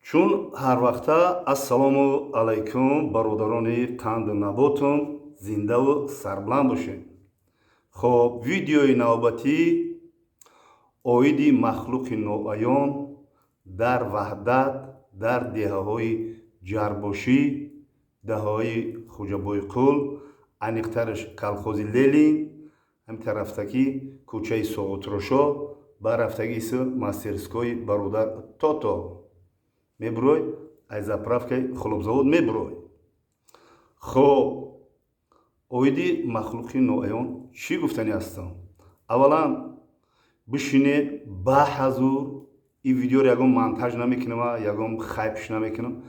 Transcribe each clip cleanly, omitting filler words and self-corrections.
чун ҳар вақта ассалому алайкум бародарони қанду наботум зиндаву сарбланд бошед. хоб видеои навбатӣ оиди махлуқи ноаён дар ваҳдат дар деҳаҳои ҷарбошӣ, деҳаҳои хуҷабойқул, аниқтараш калхози Лелин, ҳамин тарафтаки кӯчаи Соғутрошо ба рафтаги иса мастерскои бародар Тото мебурой, аз заправкаи хлобзавод мебурой. хоб оиди махлуқи ноаён чӣ гуфтанӣ ҳастам? аввалан бишинед баҳазур ин видеоро ягон монтаж намекунам, ягон хайпш намекунам.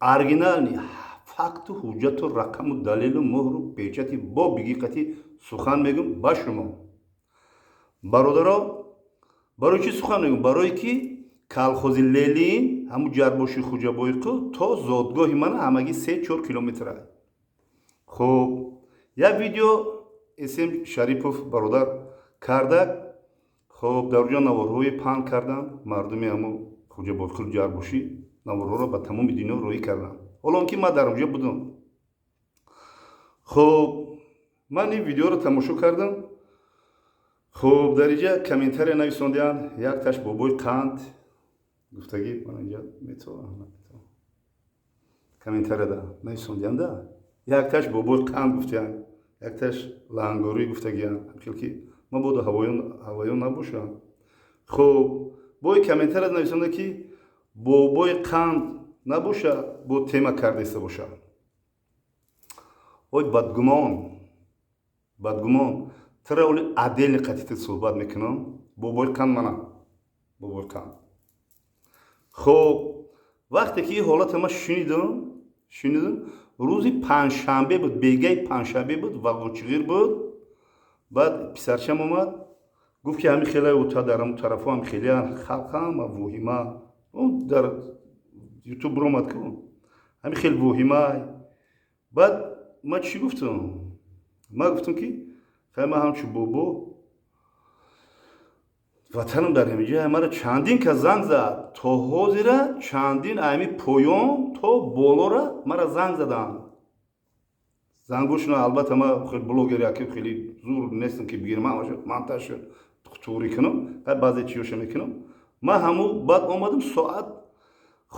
оригинални факту ҳуҷҷату рақаму далелу муҳру печати бо бигиқати сухан мегӯм ба шумо бародаро. барои чӣ сухан мегӯм? Барое ки калхози Лелин ҳамун ҷарбоши хуҷабойқул то зодгоҳи мана ҳамагӣ 3-4 километр аст. хуб як видео СМ Шарипов бародар кардак. хуб дар онҷо наворҳои паҳн кардан, мардуми ҳамун хуҷабойқул ҷарбошӣ наворҳоро ба тамоми дунё роӣ кардан. ҳолон ки ман дар онҷо будам. хуб ман ин видеоро тамошо кардам. хуб дар инҷа комментария нависондиянд. якташ бобои қанд гуфтагӣ ман инҷа метавонам комментарияда нависондианда. якташ бобои қанд гуфтиянд, якташ лаҳангорӣ гуфтагиянд. ҳамчун ки мабодо ҳавоён набошанд. хуб бои комментарияда нависонда ки бобои қанд набоша, бо тема кардеса боша. ой бадгумон тара оли отдельный қатита суҳбат мекунам. бобои қанд мана бобои қанд. хуб вақте ки ҳолата ма шунидам, рӯзи панҷшанбе буд, бегаи панҷшанбе буд, вагончиғир буд. баъд писарчам омад гуфт ки ҳамин хелаи ута дар ҳамун тарафо ҳам хеле халқам вуҳима дар ютуб буромад кун ҳамин хел вуҳимай. баъд ман чӣ гуфтам? ман гуфтам ки хай ман ҳамчун бобо ватанам дар ҳаминҷа мара чандин ка занг зад, то ҳозира чандин ами поён то болора мара занг заданд. зангушна албатта ман хеле блогер яке хеле зур нестам ки бигирам монтаж тӯрӣ кунам, ҳай баъзе чиёша мекунам. ман ҳамун баъд омадам соат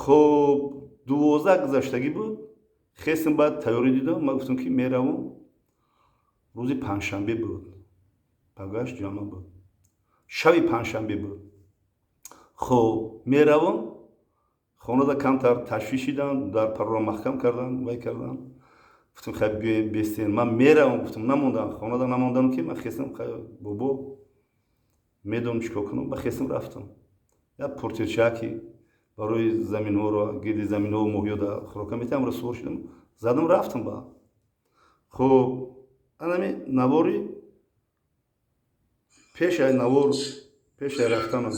хуб 12 гузаштагӣ буд. хестам баъд тайёрӣ дидам. ман гуфтам ки меравам. рӯзи панҷшанбе буд, пагаш ҷумъа буд, шаби панҷшанбе буд. хуб меравам. хонада камтар ташвиш дидан, дар пароро маҳкам кардан, вай кардан. гуфтам хай биёем бестем, ман меравам. гуфтам намондам, хонада намондам ки ман хестам бобо медонам чӣ кор кунам. ба хестам рафтам. як портирчаки барои заминҳоро гирди заминҳо моҳиёда хӯрока метавонам расувор шудам, задам рафтам. ба хуб анами навори пешай навор пешай рафтанам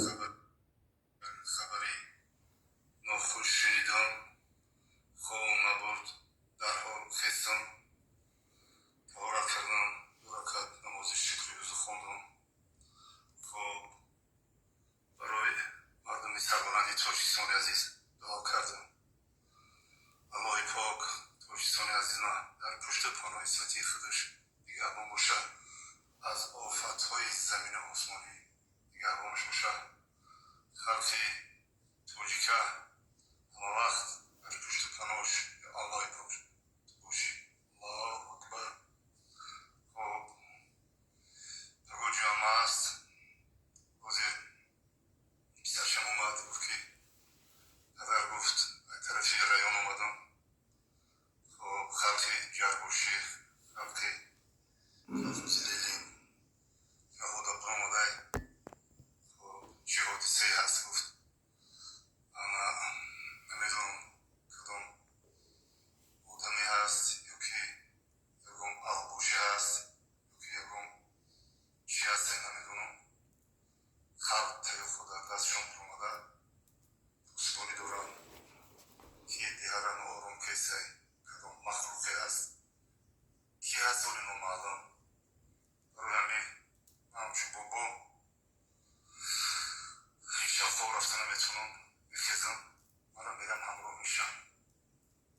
منم میرم همراه میشم.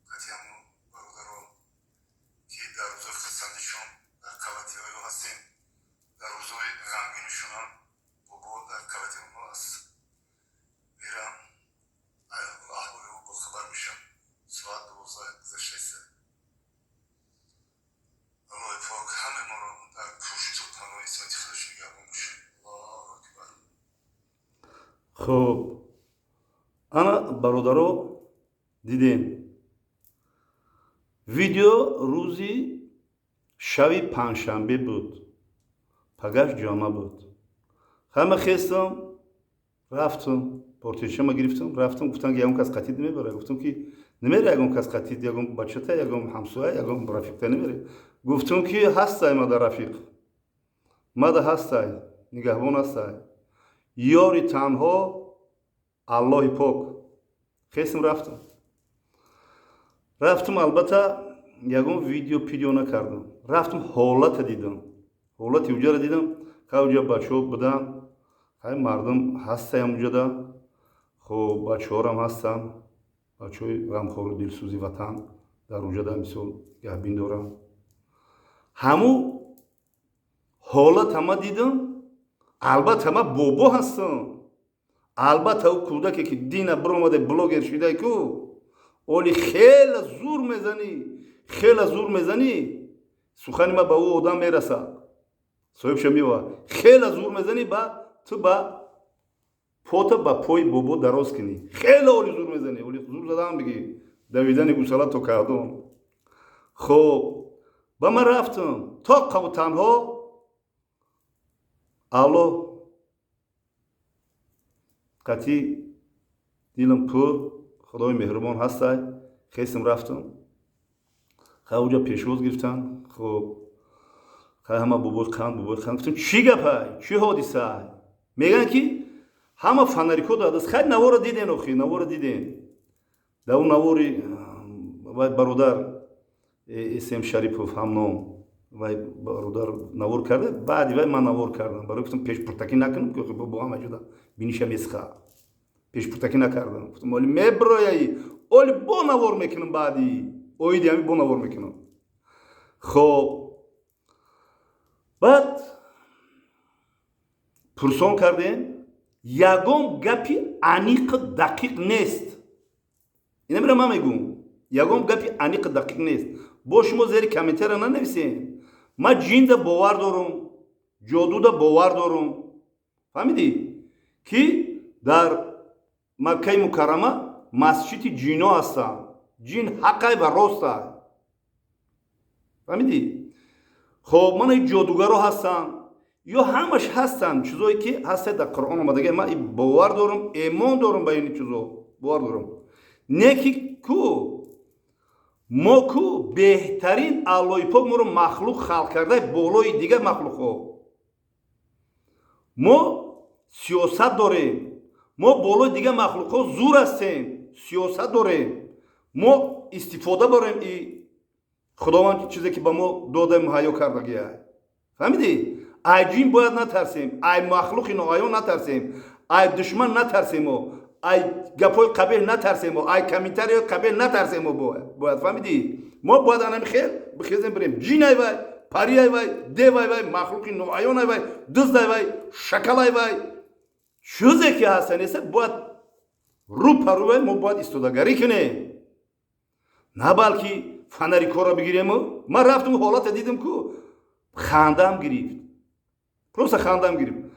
قطعی همون برادرها که در روزای خستگیشون در قوطی های هستیم، در روزای غمگینشون هم بابا در قوطی اونها هست. میرم احوال او با خبر میشم. ساعت 12 گذشته است. الله پاک همه ما را در پشت و پناه اسمت خودش نگهبان باشه. الله اکبر. خب انا برادرو دیدین ویدیو روزی شبی پنجشنبه بود. پگاش جمعه بود. همه خستم رفتم پورتیشه ما گرفتم رفتم گفتن که یگون کس قطید نمیبره. گفتم که نمیره یگون کس قطید، یگون بچه تا یگون همسایه یگون رفیق تا نمیره. گفتم که هستای ما در رفیق، ما در هستای نگهبان هستای یاری تنها الله پاک. خستم رفتم البته یگون ویدیو نکردم. رفتم حالت دیدم، حالت اونجا را دیدم که اونجا بچه ها بودن، های مردم هستن اونجا دا. خب بچه ها هم هستن، بچه های غمخوار و دلسوزی وطن در اونجا دا مثل گهبین دارم. همو حالت همه دیدم. البته همه بابا هستن، البته او کودکی که دین برآمده بلاگر شده که اولی خیلی زور میزنی سخن ما به او آدم میرسه. صاحب شمیوا خیلی زور میزنی با تو با پوتا با پای بابا دراز کنی. خیلی اولی زور میزنی، اولی زور زدم بگی دویدن گوساله تو کردم. خب با من رفتم تا قو تنها الله قطعی دیلم پر خدای مهربان هستای. خیستم رفتم اونجا پیشواز گرفتن. خب همه بابای خان گفتم چی گپای چی حادثه؟ میگن که همه فناریکو دادست. خیلی نوار دیدین اخی نوار دیدین در اون نواری وای برادر اسم شریفوف هم نام وای برادر نوار کرده. بعدی وای من نوار کردم برای گفتم پیش پرتکی نکنم که با هم اجدا بینیشم اسخا پیش پرتکی نکردم. گفتم ولی میبرایی اولی با نوار میکنم بعدی اویدی همی با نوار میکنم. خب بعد پرسان کردیم یگون گپی انیق دقیق نیست. اینه میرم من میگم یگون گپی انیق دقیق نیست. با شما زیر کامنتر ننویسین. ما جین دا باور دارم، جادو دا باور دارم. فهمیدی که در مکه مکرمه مسجد جینا هستن. جین حقه و راسته. فهمیدی؟ خب من این جادوگرها هستن یا همش هستن چیزایی که هست در قرآن آمده. من این باور دارم، ایمان دارم به این چیزا باور دارم. نیکی کو ما کو بهترین الله پاک ما رو مخلوق خلق کرده بالای دیگه مخلوق ها. ما سیاست داریم، ما بالای دیگه مخلوق ها زور هستیم، سیاست داریم، ما استفاده بریم ای خداوند چیزی که به ما داده مهیا کرده. فهمیدی؟ ای جین باید نترسیم، ای مخلوق ناآیان نترسیم، ای دشمن نترسیم، ای گپای قبیل نترسیم، ای کمیتری قبیل نترسیم. باید فهمیدی؟ ما باید انم خیر بخیزیم بریم. جین ای وای، پری ای وای، دیو ای وای، مخلوق ناآیان ای وای، دزد ای وای، شکل ای وای، چیزی که هست نیست باید رو پروی ما باید استودگری کنیم. نه بلکه فناریکو را بگیریم. من رفتم حالت دیدم که خندم گرفت، پروسه خندم گرفت.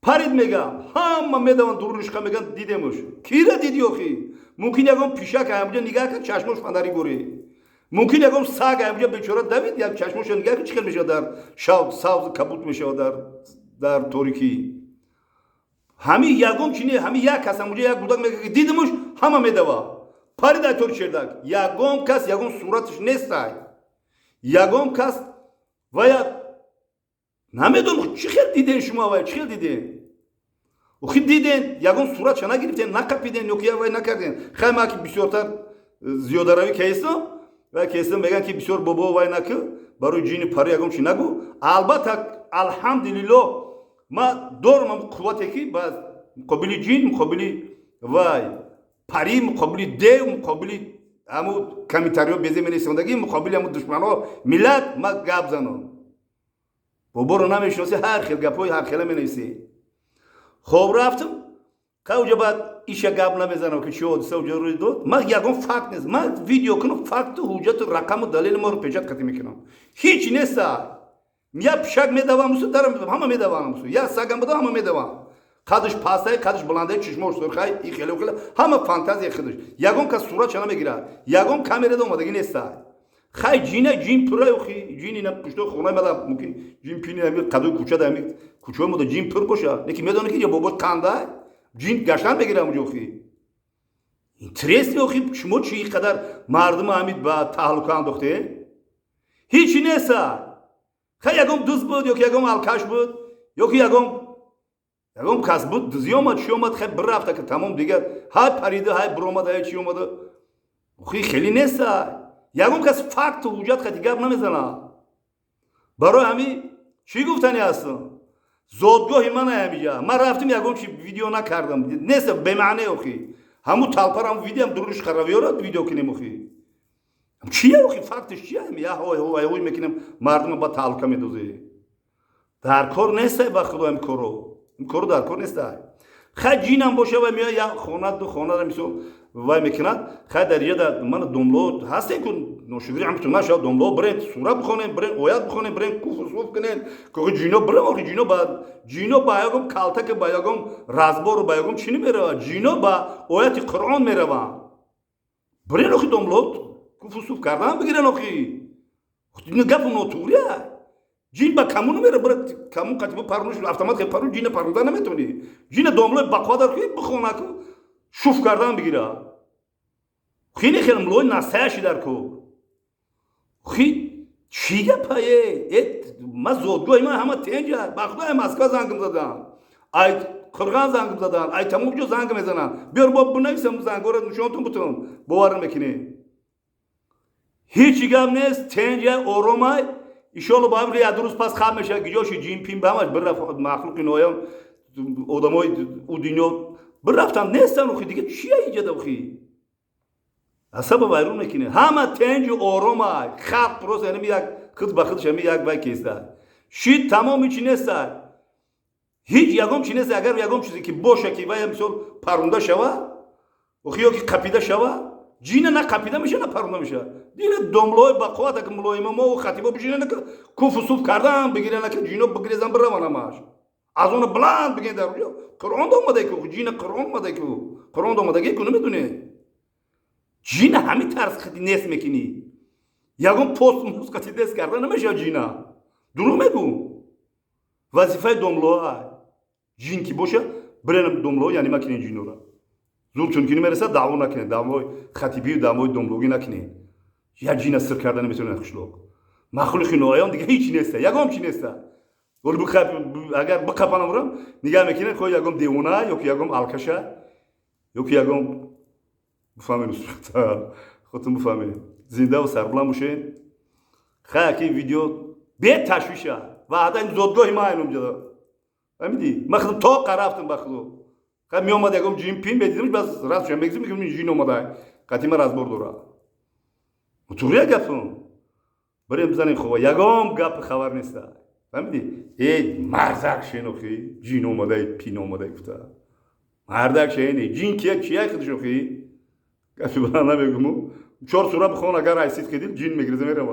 پرید میگم همه میدونن دورشکا میگن دیدمش. کی را دیدی آخی؟ ممکن یکم پیشک همونجا نگاه کن چشمش فناری گوری. ممکن یکم سگ همونجا بیچاره دوید یک چشمش نگاه کن چیکار میشه در شب سبز کبوت میشه در تاریکی. همین یکم چینی همین یک کس همونجا یک بودک میگه دیدمش همه میدوا. پرید ایتور چردک یکم کس یکم صورتش نیست. یکم کس باید نمیدونم چی خیلی دیدین شما وای چی خیلی دیدین و خیلی دیدین یکم صورت چه نگرفتین نکپیدین یا وای نکردین. خیلی ما که بسیارتر زیاده روی کیستم و کیستم بگن که بسیار بابا وای نکه برای جین پری یکم چی نگو. البته الحمدلله ما دارم قوتی که باز مقابل جین مقابل وای پری مقابل دیو مقابل همو کمیتریو بیزی می نویسندگی مقابل همو دشمنو ملت ما گپ زنم بابا رو نمیشناسی هر خیل گپای هر خیل می نویسی. خب رفتم که بعد ایش گپ نمیزنم که چی حادثه اونجا روی داد. من یکم فکت نیست، من ویدیو کنم فکت و حجت و رقم و دلیل ما رو پیشت کتی میکنم. هیچ نیست. یا پشک میدوام موسو دارم همه میدوام موسو یا سگم بده همه میدوام. خودش پاسته خودش بلنده چشمش سرخای این خیلی و خیلی همه فانتزی خودش. یکم که صورت چنان میگیره یکم کامera دو مدگی نیست. خای جینه جین پره و خی جینی نه پشتو خونه ملا ممکن جین پینی همی قدو کوچه دمی کوچه مود جین پر باشه. نکی میدونه که یا بابا کانده جین گشتن بگیره اونجا خی. این تریس میخوی شما چی قدر مردم امید با تهلکه انداخته؟ هیچ نیست. خیلی یکم دوست بود یا که یکم الکش بود یا که یکم کس بود دوزی آمد چی آمد خیلی برفته که تمام دیگر های پریده های برآمد های چی آمده خیلی نیست. یکم کس فکت و حجت خیلی گپ نمیزنه. برای همین چی گفتنی هستم زادگاهی من همیجا من رفتم یکم چی ویدیو نکردم نیست به معنی اخی همو تلپر هم ویدیو هم درش خرابیارات ویدیو کنیم اخی چیه اخی فکتش چیه همی یا هوای میکنم مردم با تلکه میدوزی در کار نیست با خدا این کارو در کار نیست. خیلی جینم باشه و میاد یا خانه دو خانه را میسو وای میکند خیلی در یه در من دنبلو هستین که نوشیدری هم تو نشه دنبلو برین سوره بخونین برین آیات بخونین برین کفر صوف کنین که جینو برین آخه جینو با یکم کالتک با یکم رازبار با یکم چی نمیره جینو با آیات قرآن میره برین آخه دنبلو کفر صوف کردن بگیرن آخه اینو گپ نوتوریه جین با کمون میره برای کمون قطعه پرونش اتومات که پرون جین پروندن نمیتونی جین دنبلو بقوا دار که بخونه که شوف کردن بگیره خیلی ملوی نسایشی در کو خیلی چیگه پایه ما زودگوی ما همه تنجه بخدا مسکا زنگم زدن ای قرغان زنگم زدن ای تموم جو زنگ میزنن بیار باب بنویسم زنگو رو نشونتون بتون باور میکنی هیچ گم نیست تنجه اورومای ایشالله با هم ریا درست پس خم میشه گیجاشی جیم پیم به همش برفت مخلوق نویان آدمای او دنیا برفتن نیستن و خیلی دیگه چیه ایجاد و خیلی اصلا با بیرون میکنه همه تنج آرام های خط پروس یعنی یک خود بخودش همی یک بای کیسته شید تمامی چی نیسته هیچ یکم چی نیسته اگر یکم چیزی که باشه که وای مثل پرونده شوه و خیلی که قپیده شوه جینه نه قپیده میشه نه پرونده میشه دیگه دنبلای بقوات که ملای ما و خطیبا بشینه نه که کوف و صوف کردن بگیرن نه که جینو بگیرن بروانه ماش از اون بلند بگین در رویا قرآن دومده که جین قرآن اومده که قرآن دومده که نمیدونه جین همین طرز خیلی نیست میکنی یکم پست موسقاتی دست کردن نمیشه جینا درو میگو وظیفه دنبلو جین کی باشه برن دنبلو یعنی ماکینه جینو را زور چون کی نمیرسه دعوا نکنه دعوا خطیبی و دعوا دنبلوگی نکنه یا جین سر کردن میتونه خشلوق مخلوق نوایان دیگه هیچ نیست یکم چی نیست ولی اگر بخوابم برم نگاه میکنه که یکم دیوونه یا که یکم الکشه یا که یکم بفهمید خودتون بفهمید زنده و سربلند باشین خیلی ویدیو به تشویشه و حتی این زودگاهی ما اینم جدا فهمیدی من خودم تا قرفتم بخدا خیلی می اومد یکم جیم پین بدیدمش بس راست شدم بگذیم میگم جین اومده قطعی من راز بردورا مطوریه گفتم بریم بزنیم خوبه یکم گپ خبر نیسته فهمیدی ای مرزک شنوخی جین اومده پین اومده گفته مردک شنی جین کیه خودش اوخی گفتی برای نمیگم چهار سوره بخون اگر حیثیت کدید جین میگریزه میره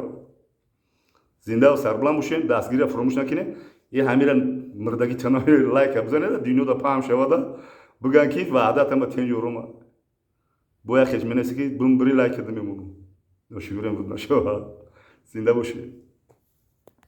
زنده و سربلند باشین دستگیری فراموش نکنه یه همیرن مردگی تنهایی لایک بزنه دینو دا پام شوه بگن که وعده تام تنج روما باید خشم نسی که بوم بری لایک دادم میمونم نشیورم بود نشوه زنده باشین